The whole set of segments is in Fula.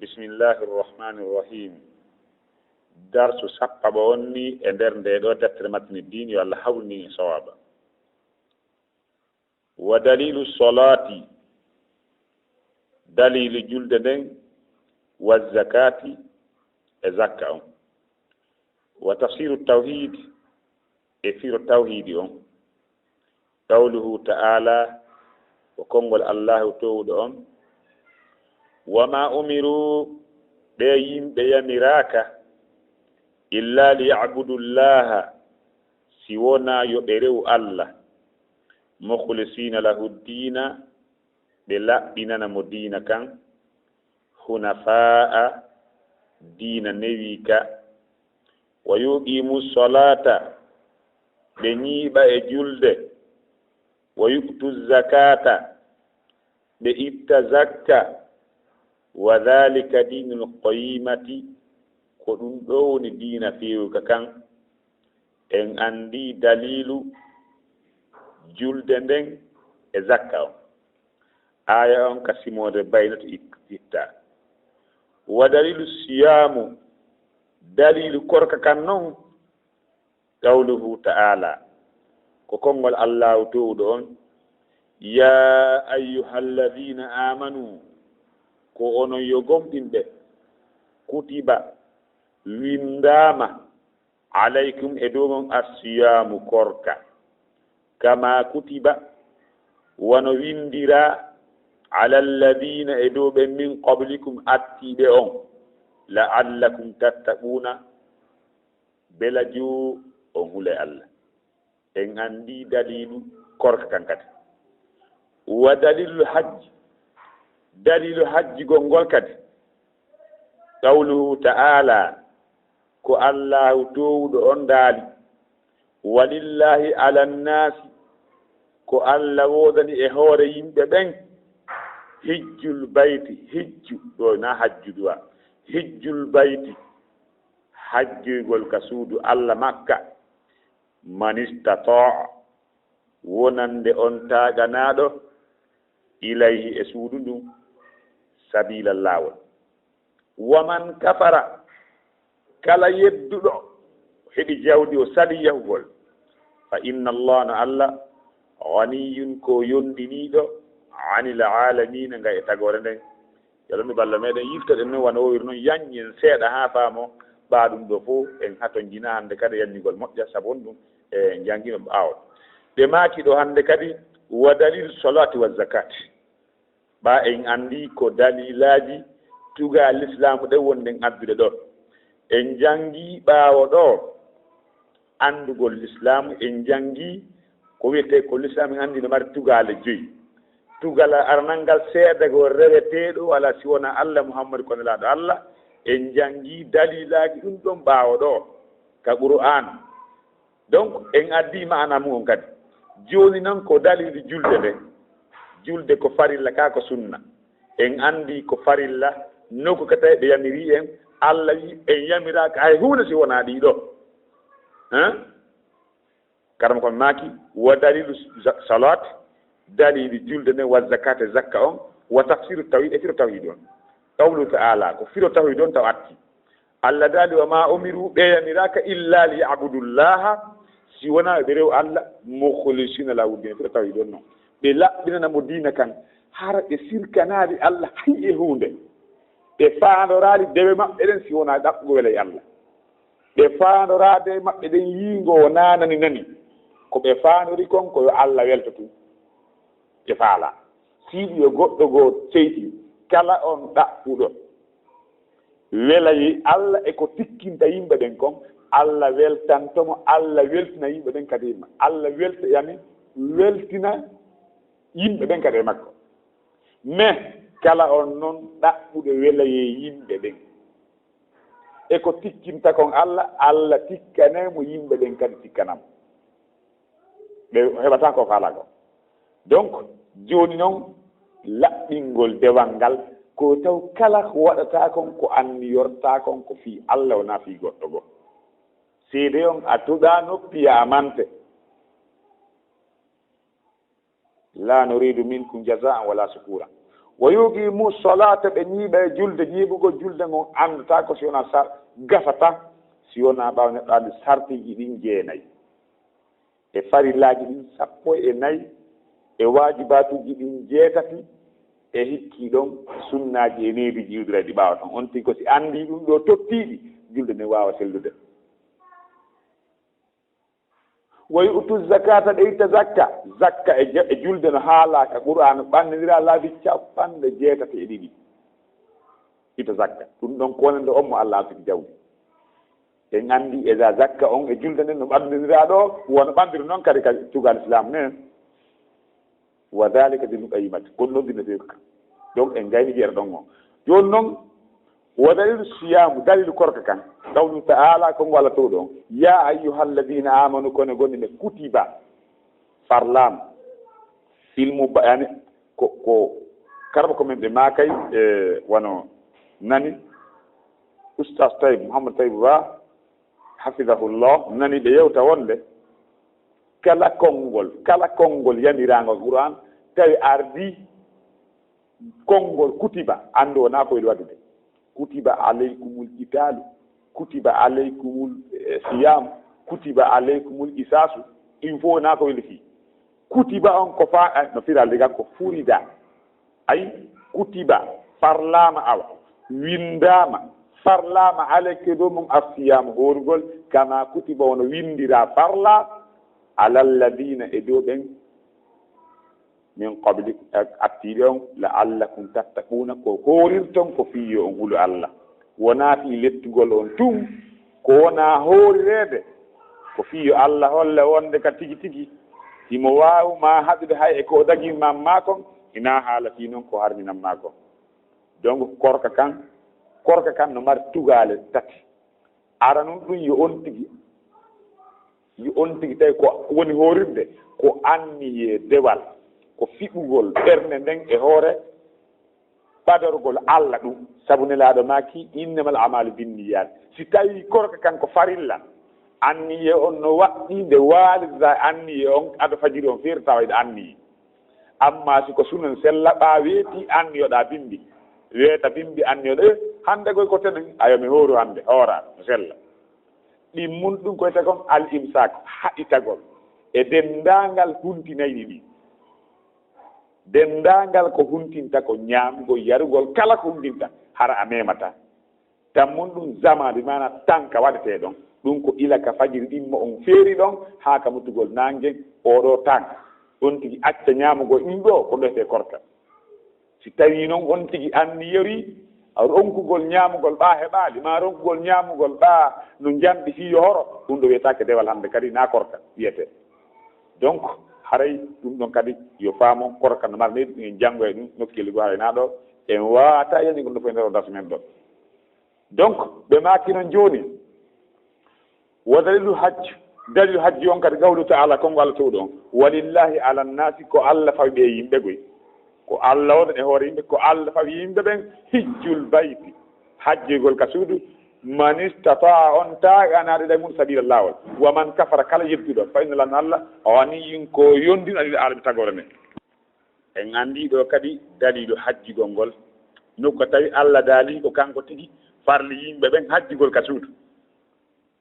bisimillahi irrahmani irrahim darsu sappaɓa wonni e nder nde ɗo deftere matini din yo allah hawlni e sawaba wa dalilu solati dalilu julde nden wa zakati e zakka on wa tafsiru tawhid e firo tawhidi on qawluhu ta'ala ko konngol allahu towɗo on wama umiru ɓe yimɓe yamiraka illa liyabudu llaha si wona yo ɓe rew allah mukhlisina lahu dina ɓe laɓɓinana mo diina kan hunafa'a diina newi ka wa yuqimu solata ɓe ñiiɓa e julde wa yu'tu zakata ɓe itta zakka wa dhalika dinul qayyimati ko ɗum ɗo woni diina fewka kan en andi dalilu julde nden e zakka on aya on ka simode baynato itta wa dalilu siyamu dalilu korka kan noon qawluhu ta'ala ko konngol allahu towɗo on ya ayyuhalladhina amanu ko onon yo gomɗinɓe kutiba windama alaykum e dow mon assiyamu korka kama kutiba wono windira ala alladhina e dow ɓen min qablikum attiɓe on la'allakum tattaquna bela joo on hule allah en andi dalilu korka kan kadi wa dalilu hajji gongol kadi qawluhu ta'ala ko allahu towɗo on daali walillahi ala nnasi ko allah wodani e hoore yimɓe ɓen hijjul bayti hijju ɗo na hajju duwa hijjul bayti hajjoygol ka suudu allah makka man istata'a wonande on taaganaɗo ilayhi e suudu ndun sabila lawol waman kafara kala yedduɗo heɗi jawdi o sali yahugol fa inna allah no allah ghaniyun ko yondiniɗo anil alamina nga e tagore nden yalonde balla meɗen yiftoɗen noon wano wowiri noon yaññen seeɗa ha faamo ɓa ɗum ɗo fof en hato jina hande kadi yanñugol moƴƴa sabu on ɗum e jangino ɓaawol ɓe maaki ɗo hande kadi wa dalil solati wa zakati ɓa en andi ko dalilaji tuga l'islamu ɗen wonɗen addude ɗo en jangi ɓaawo ɗo andugol l'islamu en jangi ko wiyete ko l'islamu en andi no mari tugale joyi tugal arnal ngal seeɗa ko reweteɗo wala si wona allah muhammadu ko nelaɗo allah en jangi dalilaji ɗum ɗon ɓaawo ɗo ka qur'an donc en addi mana mum on kadi joni noon ko dalilu julde nde julde ko farilla ka ko sunna en andi ko farilla nokku ka tawi ɓe yamiri en allah wi en yamiraka hay hunde si wona ɗiɗo karama kon maaki wa dalilu salat dalilu julde nden wa zakate zakka on wa tafsiru tawhid e firo tawhid on qawlu ta'ala ko firo tawhid on taw atti allah daali wa ma umiru ɓe yamiraka illa liyabudullaha si wona ɓe rew allah mukhlisina lahu dina firo tawhid on noon ɓe laɓɓinana mo diina kan hara ɓe sirkanali allah hay e hunde ɓe faandorali dewe maɓɓe ɗen si wona ɗaɓɓugo wela e allah ɓe faandorade maɓɓe ɗen yiingo o nanani nani ko ɓe faandori kon koyo allah welta tum ɓe faala siiɗi yo goɗɗo goo ceyti kala on ɗaɓɓuɗo welayi allah eko tikkinta yimɓe ɓen kon allah weltantomo allah weltina yimɓe ɓen kadi ma allah welta yani weltina yimɓe ɓen kadi e makko mais kala on noon ɗaɓɓuɗo welaye yimɓe ɓen eko tikkinta kon allah allah tikkanemo yimɓe ɓen kadi tikkanamo ɓe heɓata ko faala ko donc joni noon laɓɓingol dewal ngal ko taw kala ko waɗata kon ko anni yorta kon ko fi allah wona fi goɗɗo goo seede on a tuɗa noppi ya amante la nuridu minkum jazaan wala sukura wa yuqimu solata ɓe ñiiɓa e julde ñiiɓugo julde ngon anndata ko si wona gafata si wona ɓaawa neɗɗo andi sartiji ɗin jeenayi e farillaji ɗin 14 e waajibatuji ɗin 7 e hikki ɗon sunnaji e neebiji iwdira ɗi ɓaawa ton on tigi ko si anndi ɗum ɗo tottiiɗi julde ne waawa sellude woyi utu zakata ɗe itta zakka e julde no haalaka qur'an ɓannidira laabi 82 ita zakka ɗum ɗon konende on mo Allah alfiki jawdi en anndi esa zakka on e julde nden no ɓannidira ɗo wono ɓandiri noon kadi ka cugal islam ne wa dalika dinu qayimati kono noon dina feeko kam donc en gayni jeeɗa ɗon o joni noon wa dalilu siyamu dalilu korka kan qawlu ta'ala ko ngala to ɗon ya ayyuhalladina amanu kono gonɗi ɓe kutiba farlam filmu yani ko karba ko men ɓe makay wono nani oustas tayib mouhamadou tayib ba hafidahullah nani ɓe yewta wonde kala konngol yandirangol qur'an tawi ardi konngol kutiba anndu wona ko yiɗi waɗude kutiba aleykumul qitalu kutiba aleykumul siyam kutiba aleykumul isasu il faut wona ko weli fi kutiba on ko fa no firalde gam ko furida ay kutiba farlama awa windama farlama aleyke ɗo mum assiyam horugol kama kutiba wono windira farla alalladina e dow ɓen min qabli attiɗe on la'allakum tattaquna ko horirton ko fiyo on huulu Allah wona fi lettugol on tum ko wona horirede ko fiyo Allah holle wonde ka tigi tigi himo wawma haɗude hay e ko daguimam makon ina haala fi noon ko harminam makon donc korka kan no mari tugale tati ara noon ɗum yo on tigi tawi ko woni horirde ko anniye dewal ko fiɓugol ɓernde nden e hoore ɓadorgol Allah ɗum sabu nelaaɗo maki innamal amalu binniyat si tawi korka kan ko farilla anniye on no waɗɗi nde waalida anniye on aɗa fajiri on feeri tawa ɗa anniye amma siko sunan sella ɓa weeti anniyoɗa bimbi weeta bimbi anniyoɗa hande koy ko tenen ayo mi hooru hande hoora no sella ɗin mun ɗum koye tagon al imsak haɗitagol e dendangal huntinayɗi ɗi dendangal ko huntinta ko ñaamgol yarugol kala ko huntinta hara a memata tan mun ɗum zamadi mana tanka waɗete ɗon ɗum ko ilaka fajiri ɗimmo on feeri ɗon haa ka muttugol nangue oɗo tanka on tigi acca ñaamugol ɗum ɗo ko ɗoyete korka si tawi noon on tigi anni yori ronkugol ñaamugol ɓa heɓaali ma ronkugol ñaamugol ɓa no jamɗi fiyo horo ɗum ɗo wiyetake dewal hannde kadi na korka wiyete donc haray ɗum ɗon kadi yo faamo korka no marni en janngo e ɗum nokkeli go haray naɗo en wawata yani ko no foy nder darsu men ɗo donc ɓe maaki noon jooni wa dalilu hajji on kadi gawlu taala kongo Allah tow ɗon walillahi ala nnasi ko Allah fawi ɓe yimɓe goy ko Allah woni e hoore yimɓe ko Allah fawi yimɓe ɓen hijjul bayti hajjigol ka suudu man istata on taaganaɗe ɗe mum sabila lawol wa man kafara kala yedduɗo fa inna lan Allah waniyin ko yondino aɗiɗo alaɓe tagore men en andi ɗo kadi dalilu hajjigol ngol nokko tawi Allah daali ko kanko tigi farli yimɓe ɓen hajjigol ka suudu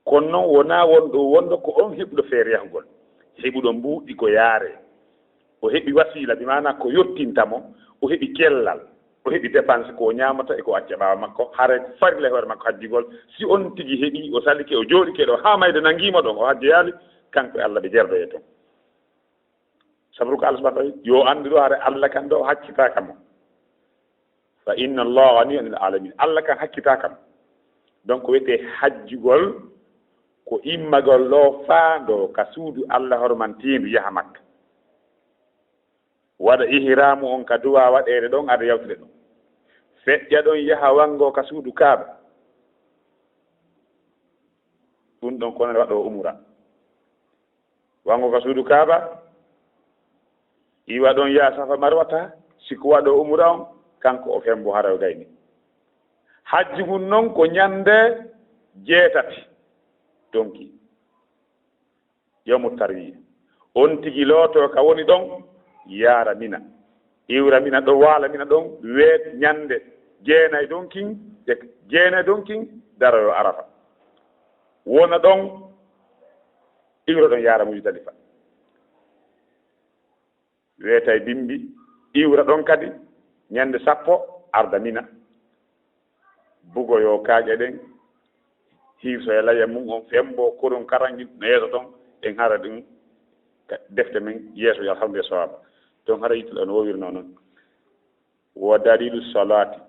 kono noon wona wonɗo wonɗo ko on heɓuɗo feere yahugol heɓuɗo mbuuɗi ko yaare o heɓi wasila bi mana ko yottintamo o heɓi kellal o heɓi dépense ko ñamata e ko acca ɓawa makko hare farile hoore makko hajjigol si on tigi heeɓi o salike o jooɗike ɗo ha mayde nanguima ɗon o hajjoyaali kanko e Allah ɓe jerdoye toon sabaru ko Allah subahana taala yo andu ɗo hare Allah kan ɗo haccitaka mo fa inna Allah ghaniyyun anil alamin Allah kan haccitaka mo donc wiyete hajjugol ko immagol ɗo faando ka suudu Allah hormantindu yaha makka waɗa ihramu on ka duwa waɗede ɗon aɗa yawtude ɗum feƴƴa ɗon yaha wango ka suudu kaaba ɗum ɗon kono waɗo umra wango ka suudu kaaba iwa ɗon yaha safa marwata siko waɗo umra on kanko o fembo hara o gayni hajji mum noon ko ñande 7 donki yawmu tarwiya on tigi looto ka woni ɗon yaara mina iwra mina ɗo waala mina ɗon weet ñande jeenayi ɗon kin e jeenayi ɗon kin daroyo arafa wona ɗon iwra ɗon yaara Muzdalifa weetay bimbi iwra ɗon kadi ñande 10 arda mina bugoyo kaaƴe ɗen hiirso e laya mum on fembo koron karangel no yeeso toon en hara ɗum defte men yeeso yo alhamdulillah sawaba donc hara yittuɗo no wowirno noon wo dalilu salati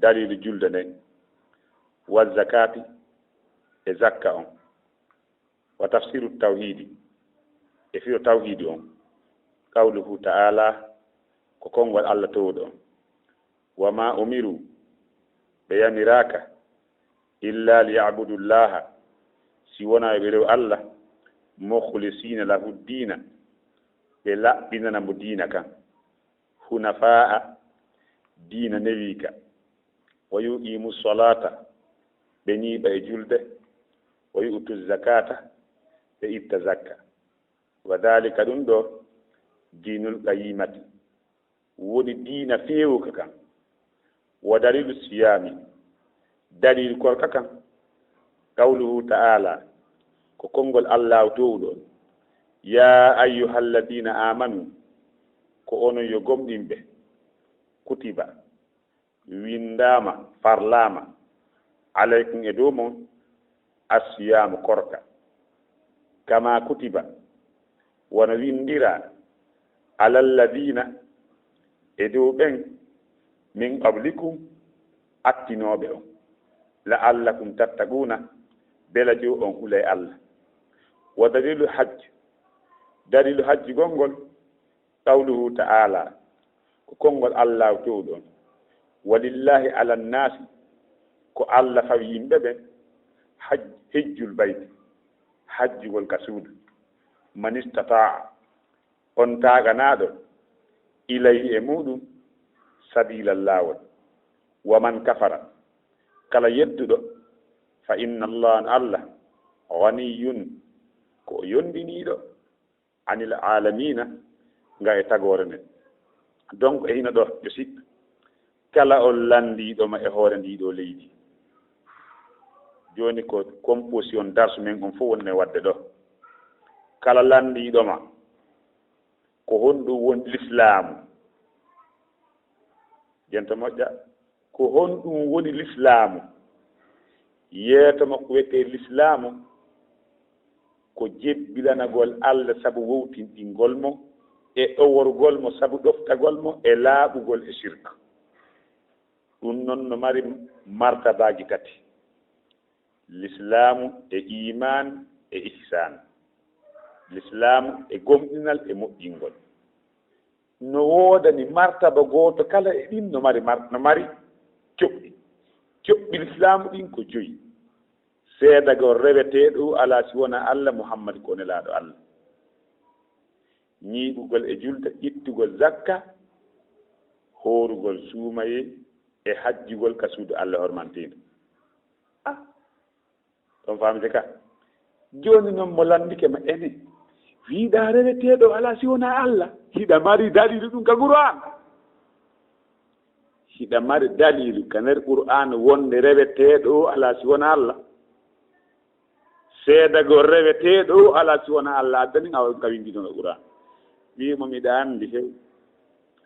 dalilu julde nden wa zakati e zakka on wa tafsiru tawhidi e fiyo tawhidi on qawluhu ta'ala ko konngol Allah towɗo on wa ma umiru ɓe yamiraka illa liyabudu llaha si wona ɓe rew Allah mukhlisina lahu dina ɓe laɓɓinana mo diina kan hunafa'a diina newi ka wa yuqimu salata ɓe ñiiɓa e julde wa yu'tu zakata ɓe itta zakka wa dalika ɗum ɗo dinul qayimati woni diina feewuka kan wa dalilu siyami dalil korka kan qawluhu ta'ala ko konngol Allah towɗon ya ayyuhalladina amanu ko onon yo gomɗinɓe kutiba windama farlama alaykum e dow mon asiyamu korka kama kutiba wona windira alalladina e dow ɓen min qablikum attinoɓe on la'allakum tattaquna bela jo on hulay Allah wa dalilu hajji gongol qawluhu ta'ala ko konngol Allah towɗon walillahi ala nnasi ko Allah fawi yimɓe ɓe hejjul bayti hajjugol ka suudu man istata'a on taganaɗo ilayhi e muɗum sabila lawol wa man kafara kala yedduɗo fa inna Allah ghaniyun ko yondiniɗo anil alamina nga e tagore nden donc e hino ɗo yo sikka kala on landiɗoma e hoore ndiɗo leydi joni ko composition darsu men on fof wonne wadde ɗo kala landiɗoma ko honɗum woni l'islamu jento moƴƴa ko honɗum woni l'islamu yeetoma ko wiyete l'islamu ko jebbilanagol Allah sabu wowtinɗingol mo e ɗoworgol mo sabu ɗoftagol mo e laaɓugol e shirka ɗum noon no mari martabaji tati l'islamu e iman e ihsan l'islamu e gomɗinal e moƴƴingol no woodani martaba gooto kala e ɗin no mari coɓɓi l'islamu ɗin ko 5 seedagol reweteɗo ala si wona Allah Muhammad ko nelaɗo Allah ñiiɓugol e julde ittugol zakka horugol suumaye e hajjugol ka suudu Allah hormanteɗo ɗon famde ka joni noon mo landike ma ene wiiɗa reweteɗo ala si wona Allah hiɗa mari dalilu ɗum ka Qur'an hiɗa mari dalilu ka nder Qur'an wonde reweteɗo ala si wona Allah seedago reweteɗo ala si wona Allah addani awa ka windi ɗon e Qur'an wimo miɗa andi hew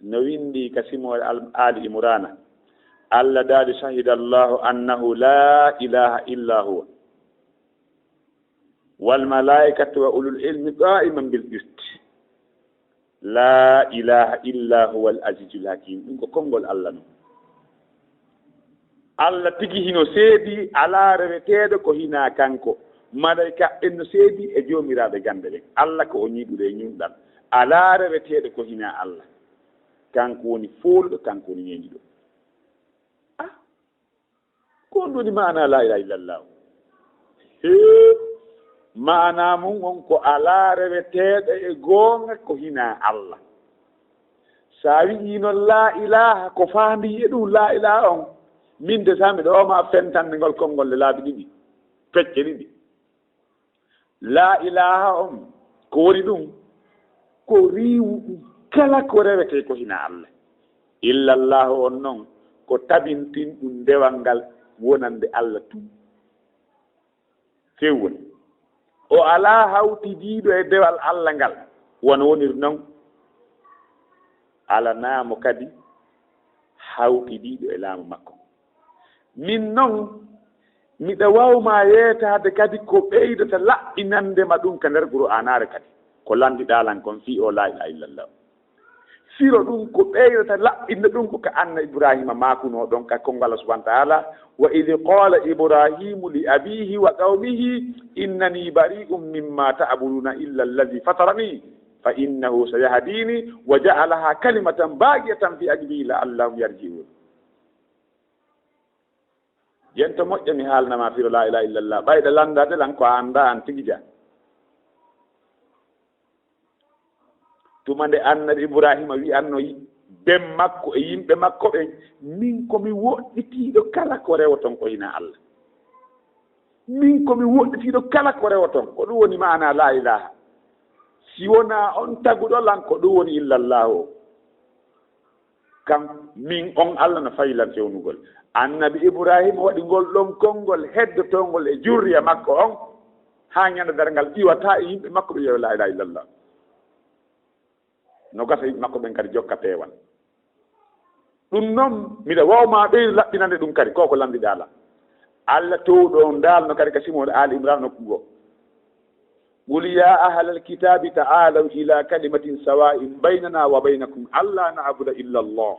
no windi ka simore Ali Imrana Allah daali shahida Allahu annahu la ilaha illa huwa wal malaikatu wa ulul ilmi qa'iman bil qist la ilaha illa huwa al azizul hakim ɗum ko konngol Allah no Allah tigi hino seedi ala reweteɗo ko hina kanko malaika en no seedi e jomiraɓe gande ɓen Allah ko o ñiɓude e ñumɗal ala reweteɗo ko hina Allah kanko woni fooluɗo kanko woni ñeñiɗo ko on woni mana la ilaha illallah mana mum on ko ala reweteɗo e goonga ko hina Allah sa wi'i noon la ilaha ko faandi e ɗum la ilaha on min de sami ɗo ma fentande ngol konngol le laabi ɗiɗi pecce ɗiɗi la ilaha on ko woni ɗum ko riiwu ɗum kala ko rewete ko hina Allah illallahu on noon ko tabintin ɗum ndewal ngal wonande Allah tum fewwol o alaa hawtidiiɗo e dewal Allah ngal wona woniri noon alanaamo kadi hawtidiiɗo e laamu makko min noon miɗa wawma yeetade kadi ko ɓeydata laɓɓinandema ɗum ka nder Qur'anare kadi ko landiɗalan kon fi o la ilaha illallah siro ɗum ko ɓeydata laɓɓinde ɗum ko ka anna Ibrahima makuno ɗon ka konngol Allah subhanahu wa ta'ala wa idh qala ibrahimu li abihi wa qawmihi innani bari'un mimma ta'buduna illa alladhi fatarani fa innahu sayahdini wa ja'alaha kalimatan baqiyatan fi ajbihi la'allahum yarji'un jento moƴƴo mi haalnama firo la ilaha illallah ɓayɗa landade lan ko anda an tigi ja tuma nde annabi Ibrahima wi annoyi ben makko e yimɓe makko ɓen min komi woɗɗitiiɗo kala ko rewoton ko hina Allah min komi woɗɗitiiɗo kala ko rewoton ko ɗum woni maana la ilaha si wona on taguɗo lan ko ɗum woni illallah o kam min on Allah no fayilan fewnugol annabi Ibrahima waɗi ngol ɗon konngol heddotongol e jurriya makko on haa ñande darngal ƴiwata e yimɓe makko ɓe yewa la ilaha illallah no gasa yimɓe makko ɓen kadi jokka peewal ɗum noon miɗa wawma ɓeydu laɓɓinande ɗum kadi koko landiɗala Allah towɗo on daalno kadi ka simode Ali Imran nokku goo qul ya ahla alkitabi ta'alaw ila kalimatin sawa'in baynana wa baynakum alla na'buda illa Allah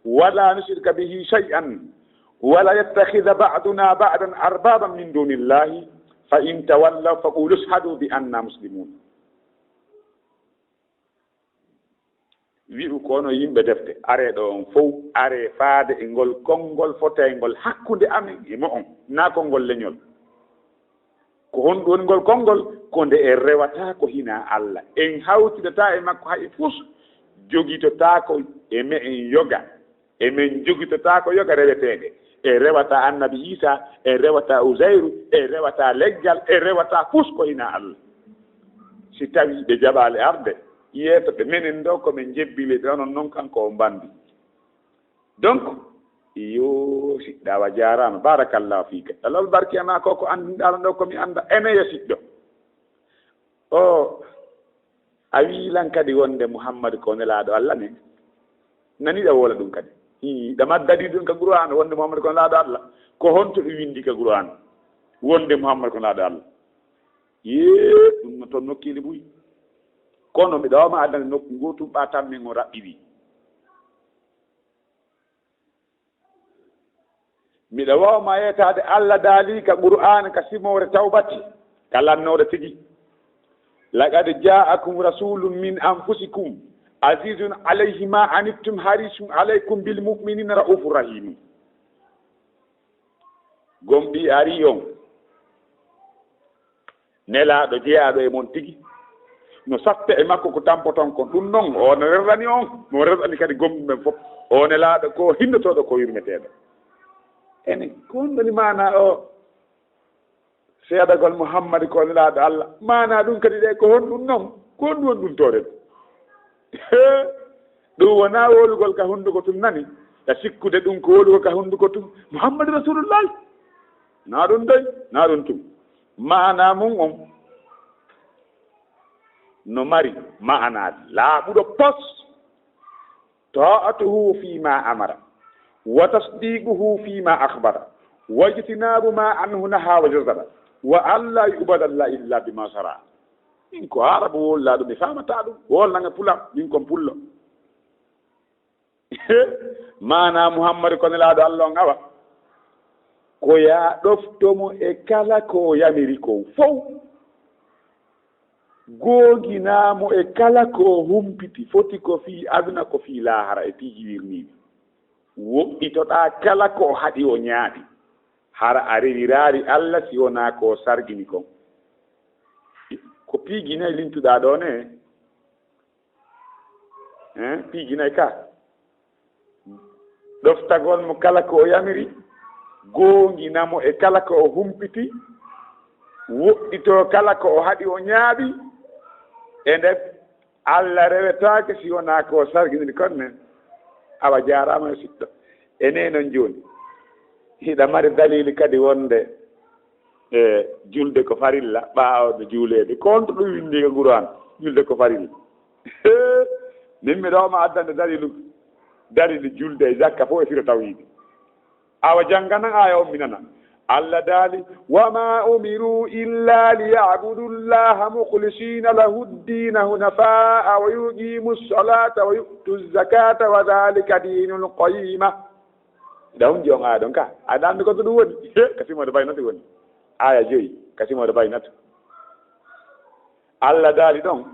wala nushrika bihi shay'an wala yattakhidha ba'duna ba'dan arbaban min dunillahi fa in tawallaw faqulu ashhadu bi anna muslimun wi'u kono yimɓe defte are ɗo on fof are faade e ngol konngol fotayngol hakkunde amen e mo on naa konngol leñol ko honɗum woni ngol konngol ko nde e rewata ko hina Allah en hawtidata e makko hay fus jogitotaako e me en yoga e men jogitotaako yoga reweteeɗe e rewata annabi Isa e rewata Uzayru e rewata leggal e rewata fus ko hina Allah si tawi ɓe jaɓaale arde yeeto ɓe menen ɗo komin jebbile ɗe onon noon kanko o mbandi donc yo siɗɗawa jarama barakallahu fika alal barkiyama koko andinɗano ɗo komi anda eneyo siɗɗo o a wiilan kadi wonde Mouhammadou ko nelaɗo Allah ne naniɗa wola ɗum kadi ɗama dadi ɗum ka Qur'an wonde Mouhammadou ko nelaɗo Allah ko honto ɗum windi ka Qur'an wonde Mouhammadou ko nelaɗo Allah ye ɗum no toon nokkili ɓuyi kono miɗa wawma addande nokku gotum ɓatan min o raɓɓiwi miɗa wawma yetade Allah daali ka Qur'an ka simore tawbati ka lannore tigi laqad ja'akum rasulun min anfusikum azizun alayhi ma anittum harisun alaykum bil mu'minina raufur rahim gomɓi ari on nelaɗo jeeyaɗo e mon tigi no satte e makko ko tampoton kon ɗum noon o no rerdani on no rerdani kadi gomɓi ɓen fof o nelaɗo ko hinnotoɗo ko yurmeteɗo ene ko honɗoni mana o seedagol Mouhammadou ko nelaɗo Allah mana ɗum kadi ɗe ko honɗum noon ko honɗum woni ɗum toren ɗum wona wolugol ka hunduko tum nani e sikkude ɗum ko wolugol ka hunduko tum Mouhammadou rasulullahi na ɗum doy na ɗum tum mana mum on no mari ma'anaji laaɓuɗo pos ta'atuhu fima amara wa tasdiquhu fima akhbara wajtinabu ma anhu naha wa jazara wa alla yubadalla illa bima shara min ko arabu wollaɗo ɓe famata ɗum wolnanga pulam min kon pullo mana Mouhammadou ko nelaɗo Allah on awa ko ya ɗoftomo e kala ko yamiri ko fof googinamo e kala ko humpiti foti ko fi aduna ko fi lahara e piiji wirniɓe woɗɗitoɗa kala ko haɗi o ñaaɗi hara a rewirari Allah si wona ko sargini kon ko piiginayi lintuɗa ɗo ne piiginayi ka ɗoftagol mo kala ko o yamiri googinamo e kala ko o humpiti woɗɗito kala ko o haɗi o ñaaɓi e nder Allah rewetaake si wonaa ko sarginiri kon nen awa jaaraama e siɗɗo ene noon jooni hiɗa mari dalili kadi wonde e julde ko farilla ɓaawde juuleede konto ɗum winndi ko Qur'an julde ko farilla min mi ɗowma addande dalili julde e zakka fof e siro tawhiide awa janngana aya on mi nana Allah daali wama umiru illa liyabudu llaha mukhlisina lahu ddina hunafaa wa yuqimu ssalata wa yu'tu zakata wa dhalika dinul qayima ɗa on jon aya ɗon ka aɗa anndi koto ɗum woni kasimoɗo baynati woni aya 5 kasimoɗo baynata Allah daali ɗon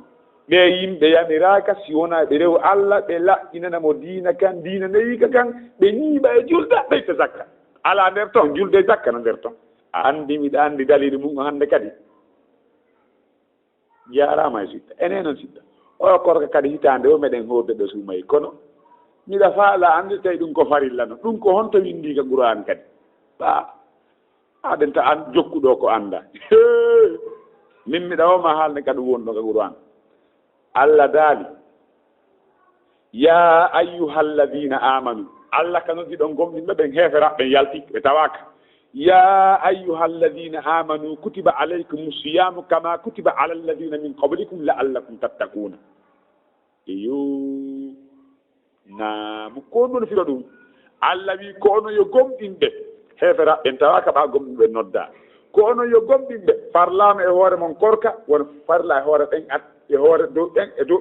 ɓe yimɓe yamiraka si wona ɓe rew Allah ɓe laƴƴinanamo diina kan diina neyika kan ɓe ñiiɓa e julda ɓeyta zakka ala nder toon julde e zakka no nder toon a anndi miɗa anndi dalili mum hannde kadi jarama e sitta ene noon sitta o korka kadi hitande o meɗen hoɓde ɗo sumayi kono miɗa faala anndi tawi ɗum ko farilla no ɗum ko honto windika Qur'an kadi aɗen ta an jokkuɗo ko annda min miɗa woma haalde kadi wonɗo ka Qur'an Allah daali ya ayyuhalladina amanu Allah ka noddi ɗon gomɗinɓe ɓen heefera ɓen yalti ɓe tawaka ya ayyuhalladina amanu kutiba alaykum siyamu kama kutiba ala alladina min qablikum la'allakum tattakuna eyo naamu ko ɗum firo ɗum Allah wi ko ono yo gomɗinɓe heefera ɓen tawaka ɓa gomɗinɓe nodda ko ono yo gomɗinɓe parlama e hoore mon korka won farla e hoore ɓen e hoore dow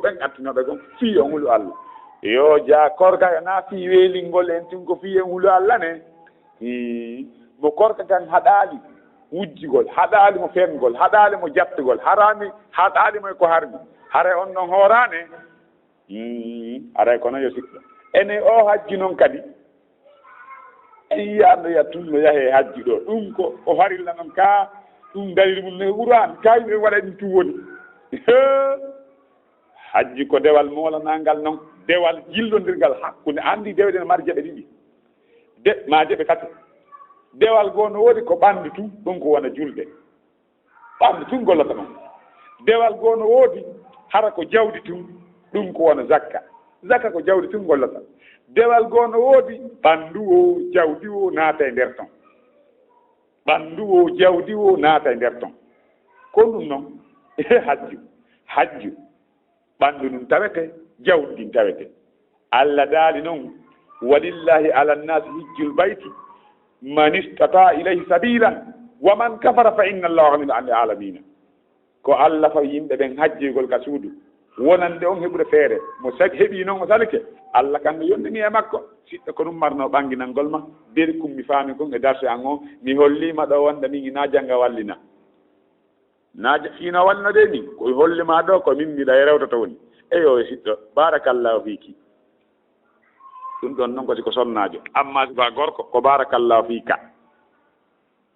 ɓen attinoɓe gon fii on hulu Allah yo ja korka na fii weelingol en tin ko fii en hulu Allah ne mo korka kan haɗaali wujjigol haɗaali mo fengol haɗaali mo jattugol haɗaali mo ko harmi hare on noon hoorane aray kono yo siɗɗo ene o hajji noon kadi en yiyando yattum no yahe hajji ɗo ɗum ko o farilla noon ka ɗum dalil mum ne Qur'an kay ɓe waɗa ɗum tum woni hajji ko dewal molanangal noon dewal jillondirgal hakkunde andi dewɗe no mari jeɓe ɗiɗi ma jeɓe tati dewal goo no woodi ko ɓandu tun ɗum ko wona julde ɓandu tun gollata noon dewal goo no woodi hara ko jawdi tun ɗum ko wona zakka ko jawdi tun gollata dewal goo no woodi ɓandu o jawdi o naata e nder ton ɓandu o jawdi o naata e nder ton ko ɗum noon hajju ɓandu ɗum tawete jawdi ɗin tawete Allah daali noon walillahi ala nnasi hijjul bayti man istata ilayhi sabila wa man kafara fa inna allaha ganiyun anil alamina ko Allah fa yimɓe ɓen hajjigol ka suudu wonande on heɓude feere mo heeɓi noon o salike Allah kamɓe yondini e makko siɗɗo ko ɗum marno ɓanginalngol ma deri kum mi faami kon e darse an o mi hollima ɗo wonde min na jannga wallina naaje fiino wallino de ni ko hollima ɗo ko min mbiɗa e rewtata woni eyo e siɗɗo barakallahu fiiki ɗum ɗon noon ko siko sonnaajo amma suka gorko ko barakallahu fiika